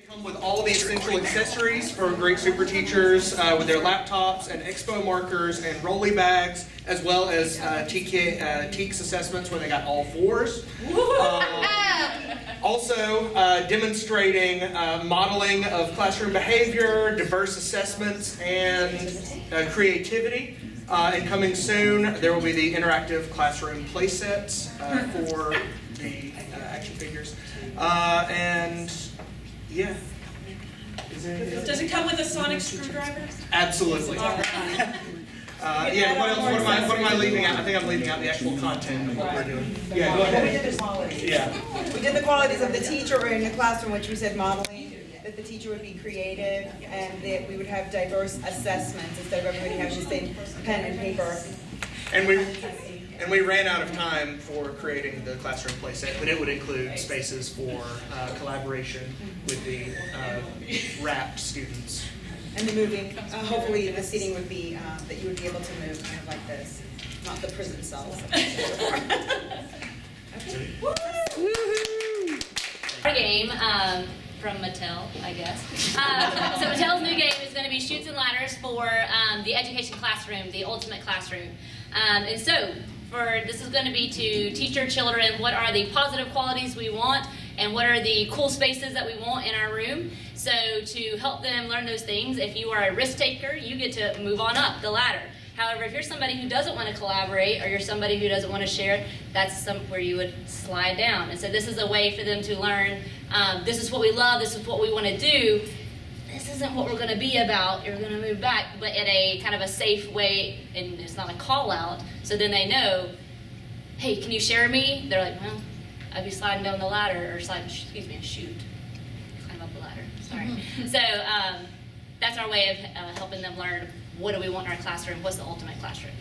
Come with all the essential accessories for great super teachers with their laptops and expo markers and rolly bags, as well as TEKS assessments where they got all fours. Also demonstrating modeling of classroom behavior, diverse assessments, and creativity. And coming soon, there will be the interactive classroom play sets for the action figures. And yeah. Does it come with a sonic screwdriver? Absolutely. Yeah, what am I leaving out? I think I'm leaving out the actual content of what we're doing. Yeah, go ahead. We did the qualities. Yeah. We did the qualities of the teacher in the classroom, which we said modeling, that the teacher would be creative, and that we would have diverse assessments instead of everybody having the same pen and paper. And we ran out of time for creating the classroom playset, but it would include spaces for collaboration with the wrapped students. And the moving, hopefully the seating would be, that you would be able to move kind of like this, not the prison cells. Boardgame from Mattel, I guess. So Mattel's new game is going to be Chutes and Ladders for the education classroom, the ultimate classroom. And so, this is going to be to teach your children what are the positive qualities we want and what are the cool spaces that we want in our room. So to help them learn those things, if you are a risk taker, you get to move on up the ladder. However, if you're somebody who doesn't want to collaborate, or you're somebody who doesn't want to share, that's where you would slide down. And so this is a way for them to learn, this is what we love, this is what we want to do. This isn't what we're going to be about, you're going to move back, but in a kind of a safe way, and it's not a call out, so then they know, hey, can you share me? They're like, well, I'd be sliding down the ladder, or shoot. Climb up the ladder, sorry. So that's our way of helping them learn, what do we want in our classroom, what's the ultimate classroom.